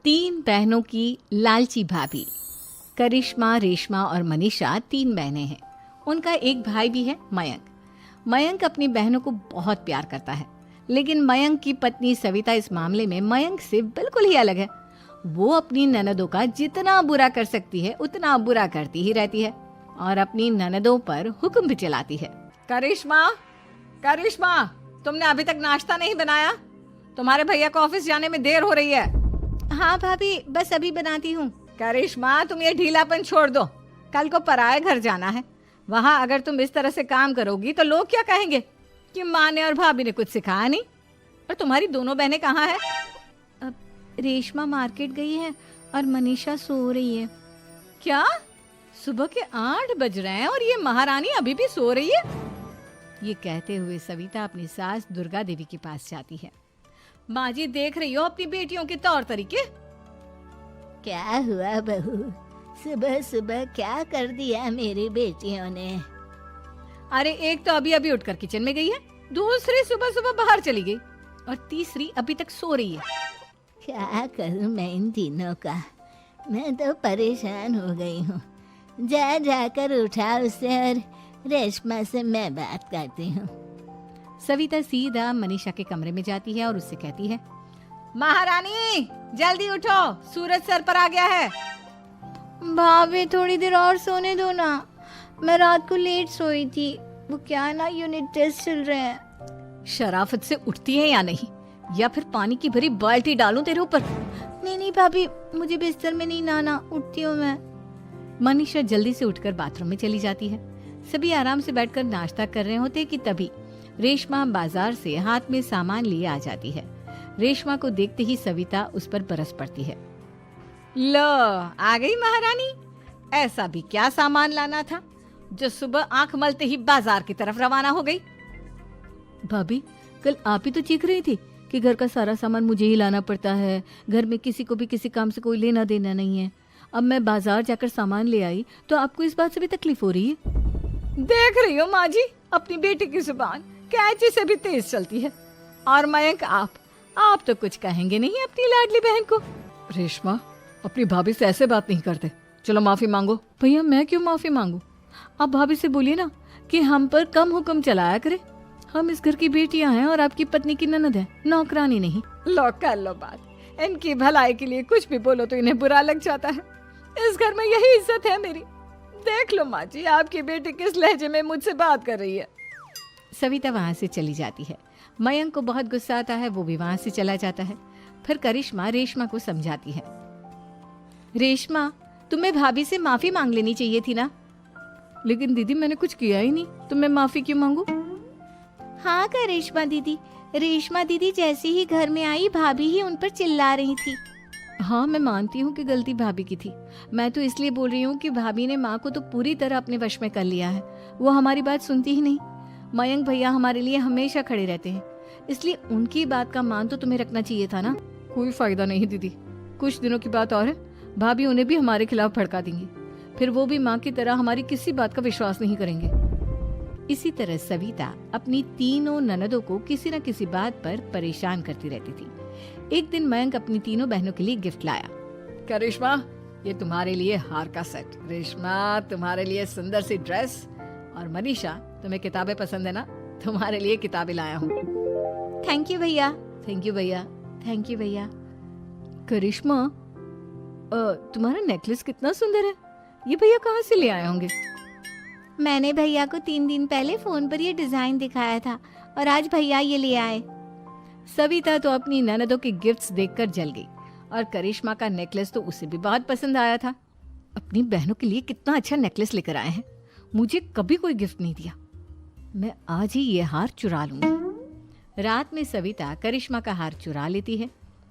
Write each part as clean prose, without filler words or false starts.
तीन बहनों की लालची भाभी। करिश्मा, रेशमा और मनीषा तीन बहनें हैं। उनका एक भाई भी है, मयंक। मयंक अपनी बहनों को बहुत प्यार करता है, लेकिन मयंक की पत्नी सविता इस मामले में मयंक से बिल्कुल ही अलग है। वो अपनी ननदों का जितना बुरा कर सकती है उतना बुरा करती ही रहती है और अपनी ननदों पर हुक्म भी चलाती है। करिश्मा, करिश्मा, तुमने अभी तक नाश्ता नहीं बनाया? तुम्हारे भैया को ऑफिस जाने में देर हो रही है। हाँ भाभी, बस अभी बनाती हूँ। करिश्मा, तुम ये ढीलापन छोड़ दो। कल को पराए घर जाना है। वहाँ अगर तुम इस तरह से काम करोगी तो लोग क्या कहेंगे कि माँ ने और भाभी ने कुछ सिखाया नहीं। और तुम्हारी दोनों बहनें कहाँ हैं? अब रेशमा मार्केट गई है और मनीषा सो रही है। क्या? सुबह के 8 बज रहे हैं और ये महारानी अभी भी सो रही है? ये कहते हुए सविता अपनी सास दुर्गा देवी के पास जाती है। माँ जी, देख रही हो अपनी बेटियों के तौर तरीके? क्या हुआ बहू, सुबह सुबह क्या कर दिया मेरी बेटियों ने? अरे एक तो अभी अभी उठकर किचन में गई है, दूसरी सुबह सुबह बाहर चली गई और तीसरी अभी तक सो रही है। क्या करूं मैं इन तीनों का, मैं तो परेशान हो गई हूँ। जा जाकर उठा उसे और रेशमा से मैं बात करती हूँ। सविता सीधा मनीषा के कमरे में जाती है और उससे कहती है, महारानी जल्दी उठो, सूरज सर पर आ गया है। भाभी थोड़ी देर और सोने दो ना, मैं रात को लेट सोई थी। वो क्या ना, यूनिट टेस्ट चल रहे हैं। शराफत से उठती है या नहीं, या फिर पानी की भरी बाल्टी डालूं तेरे ऊपर? नहीं नहीं भाभी, मुझे बिस्तर में नहीं नहाना, उठती हूँ मैं। मनीषा जल्दी से उठकर बाथरूम में चली जाती है। सभी आराम से बैठकर नाश्ता कर रहे होते कि तभी रेशमा बाजार से हाथ में सामान लिए आ जाती है। रेशमा को देखते ही सविता उस पर बरस पड़ती है। लो, आ गई महारानी। ऐसा भी क्या सामान लाना था जो सुबह आंख मलते ही बाजार की तरफ रवाना हो गई? भाभी, कल आप ही तो चीख रही थी कि घर का सारा सामान मुझे ही लाना पड़ता है, घर में किसी को भी किसी काम से कोई लेना देना नहीं है। अब मैं बाजार जाकर सामान ले आई तो आपको इस बात से भी तकलीफ हो रही है? देख रही हो माँ जी, अपनी बेटी की जुबान कैंची से भी तेज चलती है। और मयंक, आप तो कुछ कहेंगे नहीं अपनी लाडली बहन को। रेशमा, अपनी भाभी से ऐसे बात नहीं करते। चलो माफी मांगो। भैया, मैं क्यों माफी मांगू? आप भाभी से बोलिए ना कि हम पर कम हुक्म चलाया करे। हम इस घर की बेटियां हैं और आपकी पत्नी की ननद है, नौकरानी नहीं। लो कर लो बात। इनकी भलाई के लिए कुछ भी बोलो तो इन्हें बुरा लग जाता है। इस घर में यही इज्जत है मेरी। देख लो माँ जी, आपकी बेटी किस लहजे में मुझसे बात कर रही है। सविता वहाँ से चली जाती है। मयंक को बहुत गुस्सा आता है, वो भी वहाँ से चला जाता है। फिर करिश्मा रेशमा को समझाती है। रेशमा, तुम्हें भाभी से माफी मांग लेनी चाहिए थी ना। लेकिन दीदी, मैंने कुछ किया ही नहीं, तो मैं माफी क्यों मांगू? हाँ करिश्मा दीदी, रेशमा दीदी जैसे ही घर में आई भाभी ही उन पर चिल्ला रही थी। हाँ, मैं मानती हूँ कि गलती भाभी की थी। मैं तो इसलिए बोल रही हूँ कि भाभी ने माँ को तो पूरी तरह अपने वश में कर लिया है। वो हमारी बात सुनती ही नहीं। मयंक भैया हमारे लिए हमेशा खड़े रहते हैं, इसलिए उनकी बात का मान तो तुम्हें रखना चाहिए था ना। कोई फायदा नहीं दीदी, कुछ दिनों की बात और है, भाभी उन्हें भी हमारे खिलाफ भड़का देंगी। फिर वो भी माँ की तरह हमारी किसी बात का विश्वास नहीं करेंगे। इसी तरह सविता अपनी तीनों ननदों को किसी न किसी बात पर परेशान करती रहती थी। एक दिन मयंक अपनी तीनों बहनों के लिए गिफ्ट लाया। करिश्मा, ये तुम्हारे लिए हार का सेट। रेशमा, तुम्हारे लिए सुंदर सी ड्रेस। और मनीषा, तुम्हें किताबें पसंद है ना, तुम्हारे लिए किताबें लाया हूँ। थैंक यू भैया। थैंक यू भैया। थैंक यू भैया। करिश्मा, तुम्हारा नेकलेस कितना सुंदर है। ये भैया कहाँ से ले आए होंगे? मैंने भैया को 3 दिन पहले फोन पर ये डिजाइन दिखाया था और आज भैया ये ले आए। सविता तो अपनी ननदों के गिफ्ट्स देखकर जल गई और करिश्मा का नेकलेस तो उसे भी बहुत पसंद आया था। अपनी बहनों के लिए कितना अच्छा नेकलेस लेकर आए हैं, मुझे कभी कोई गिफ्ट नहीं दिया। मैं आज ही ये हार चुरा लूंगी। रात में सविता करिश्मा का हार चुरा लेती है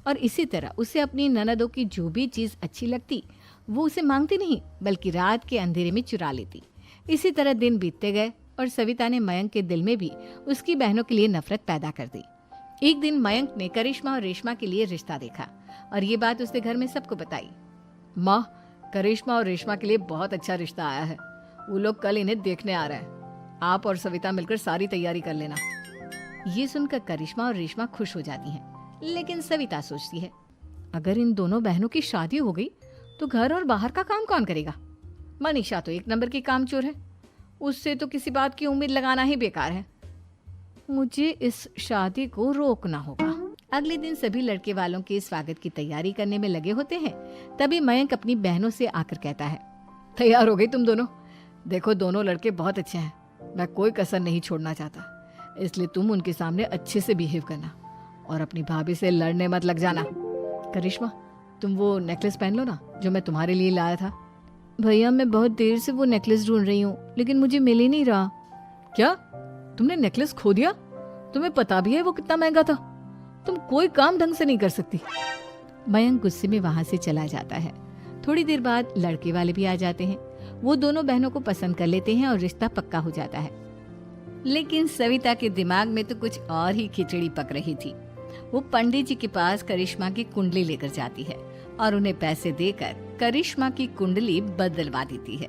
और इसी तरह उसे अपनी ननदों की जो भी चीज अच्छी लगती वो उसे मांगती नहीं, बल्कि रात के अंधेरे में चुरा लेती। इसी तरह दिन बीतते गए और सविता ने मयंक के दिल में भी उसकी बहनों के लिए नफरत पैदा कर दी। एक दिन मयंक ने करिश्मा और रेशमा के लिए रिश्ता देखा और ये बात उसने घर में सबको बताई। माँ, करिश्मा और रेशमा के लिए बहुत अच्छा रिश्ता आया है। वो लोग कल इन्हें देखने आ रहे हैं। आप और सविता मिलकर सारी तैयारी कर लेना। ये सुनकर करिश्मा और रेशमा खुश हो जाती हैं, लेकिन सविता सोचती है, अगर इन दोनों बहनों की शादी हो गई तो घर और बाहर का काम कौन करेगा? मनीषा तो एक नंबर की कामचोर है, उससे तो किसी बात की उम्मीद लगाना ही बेकार है। मुझे इस शादी को रोकना होगा। अगले दिन सभी लड़के वालों के स्वागत की तैयारी करने में लगे होते हैं। तभी मयंक अपनी बहनों से आकर कहता है, तैयार हो गई तुम दोनों? देखो दोनों लड़के बहुत अच्छे हैं, मैं कोई कसर नहीं छोड़ना चाहता, इसलिए तुम उनके सामने अच्छे से बिहेव करना और अपनी भाभी से लड़ने मत लग जाना। करिश्मा, तुम वो नेकलेस पहन लो ना जो मैं तुम्हारे लिए लाया था। भैया मैं बहुत देर से वो नेकलेस ढूंढ रही हूँ, लेकिन मुझे मिल ही नहीं रहा। क्या तुमने नेकलेस खो दिया? तुम्हें पता भी है वो कितना महंगा था? तुम कोई काम ढंग से नहीं कर सकती। मयंक गुस्से में वहां से चला जाता है। थोड़ी देर बाद लड़के वाले भी आ जाते हैं। वो दोनों बहनों को पसंद कर लेते हैं और रिश्ता पक्का हो जाता है। लेकिन सविता के दिमाग में तो कुछ और ही खिचड़ी पक रही थी। वो पंडित जी के पास करिश्मा की कुंडली लेकर जाती है और उन्हें पैसे देकर करिश्मा की कुंडली बदलवा देती है।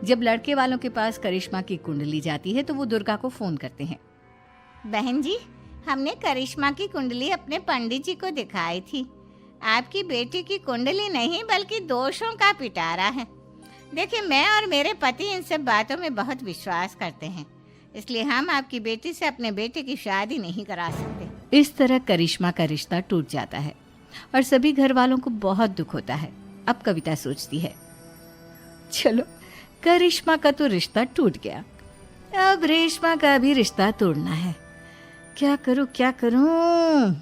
जब लड़के वालों के पास करिश्मा की कुंडली जाती है तो वो दुर्गा को फोन करते हैं। बहन जी, हमने करिश्मा की कुंडली अपने पंडित जी को दिखाई थी। आपकी बेटी की कुंडली नहीं बल्कि दोषों का पिटारा है। देखिए, मैं और मेरे पति इन सब बातों में बहुत विश्वास करते हैं, इसलिए हम आपकी बेटी से अपने बेटे की शादी नहीं करा सकते। इस तरह करिश्मा का रिश्ता टूट जाता है और सभी घर वालों को बहुत दुख होता है। अब कविता सोचती है, चलो करिश्मा का तो रिश्ता टूट गया, अब रेशमा का भी रिश्ता तोड़ना है। क्या करूं?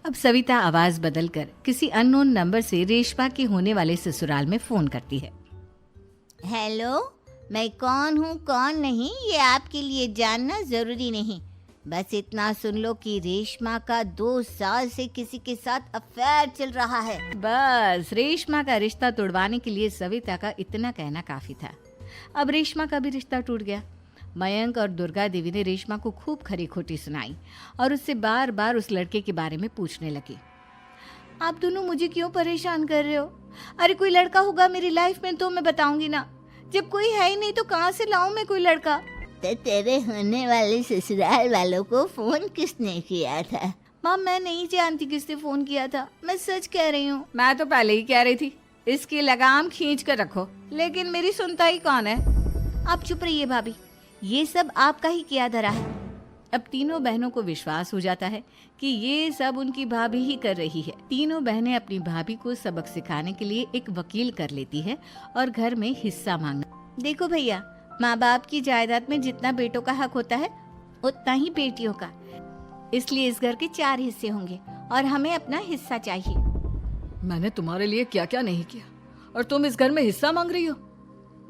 अब सविता आवाज बदलकर किसी अननोन नंबर से रेशमा के होने वाले ससुराल में फोन करती है। हेलो, मैं कौन हूँ कौन नहीं ये आपके लिए जानना जरूरी नहीं। बस इतना सुन लो कि रेशमा का 2 साल से किसी के साथ अफेयर चल रहा है। बस रेशमा का रिश्ता तोड़वाने के लिए सविता का इतना कहना काफी था। अब रेशमा का भी रिश्ता टूट गया। मयंक और दुर्गा देवी ने रेशमा को खूब खरी खोटी सुनाई और उससे बार बार उस लड़के के बारे में पूछने लगी। आप दोनों मुझे क्यों परेशान कर रहे हो? अरे कोई लड़का होगा मेरी लाइफ में तो मैं बताऊंगी ना, जब कोई है ही नहीं तो कहाँ से लाऊं मैं कोई लड़का? तो तेरे होने वाले ससुराल वालों को फोन किसने किया था? माँ मैं नहीं जानती किसने फोन किया था, मैं सच कह रही हूँ। मैं तो पहले ही कह रही थी इसकी लगाम खींच कर रखो, लेकिन मेरी सुनता ही कौन है। आप चुप रहिए भाभी, ये सब आपका ही किया धरा है। अब तीनों बहनों को विश्वास हो जाता है कि ये सब उनकी भाभी ही कर रही है। तीनों बहनें अपनी भाभी को सबक सिखाने के लिए एक वकील कर लेती है और घर में हिस्सा मांगना। देखो भैया, माँ बाप की जायदाद में जितना बेटों का हक होता है उतना ही बेटियों का, इसलिए इस घर के 4 हिस्से होंगे और हमें अपना हिस्सा चाहिए। मैंने तुम्हारे लिए क्या क्या नहीं किया और तुम इस घर में हिस्सा मांग रही हो?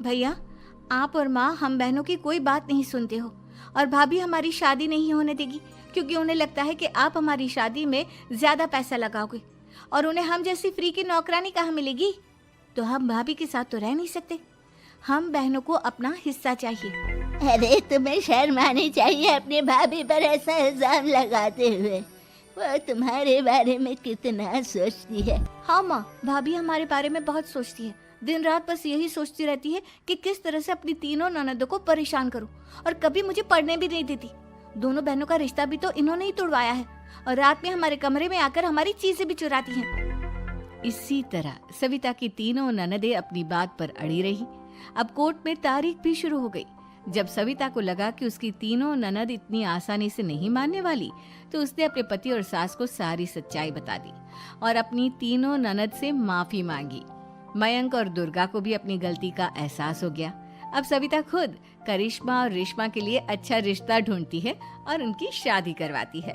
भैया, आप और माँ हम बहनों की कोई बात नहीं सुनते हो और भाभी हमारी शादी नहीं होने देगी क्योंकि उन्हें लगता है कि आप हमारी शादी में ज्यादा पैसा लगाओगे और उन्हें हम जैसी फ्री की नौकरानी कहाँ मिलेगी। तो हम भाभी के साथ तो रह नहीं सकते, हम बहनों को अपना हिस्सा चाहिए। अरे तुम्हें शर्म आनी चाहिए अपने भाभी पर ऐसा इल्जाम लगाते हुए। वो तुम्हारे बारे में कितना सोचती है। हाँ माँ, भाभी हमारे बारे में बहुत सोचती है, दिन रात बस यही सोचती रहती है कि किस तरह से अपनी तीनों ननदों को परेशान करूं और कभी मुझे पढ़ने भी नहीं देती। दोनों बहनों का रिश्ता भी तो इन्होंने ही तोड़वाया है और रात में हमारे कमरे में आकर हमारी चीजें भी चुराती हैं। इसी तरह सविता की तीनों ननदें अपनी बात पर अड़ी रही। अब कोर्ट में तारीख भी शुरू हो गई। जब सविता को लगा कि उसकी तीनों ननद इतनी आसानी से नहीं मानने वाली, तो उसने अपने पति और सास को सारी सच्चाई बता दी और अपनी तीनों ननद से माफी मांगी। मयंक और दुर्गा को भी अपनी गलती का एहसास हो गया। अब सविता खुद करिश्मा और रेशमा के लिए अच्छा रिश्ता ढूंढती है और उनकी शादी करवाती है।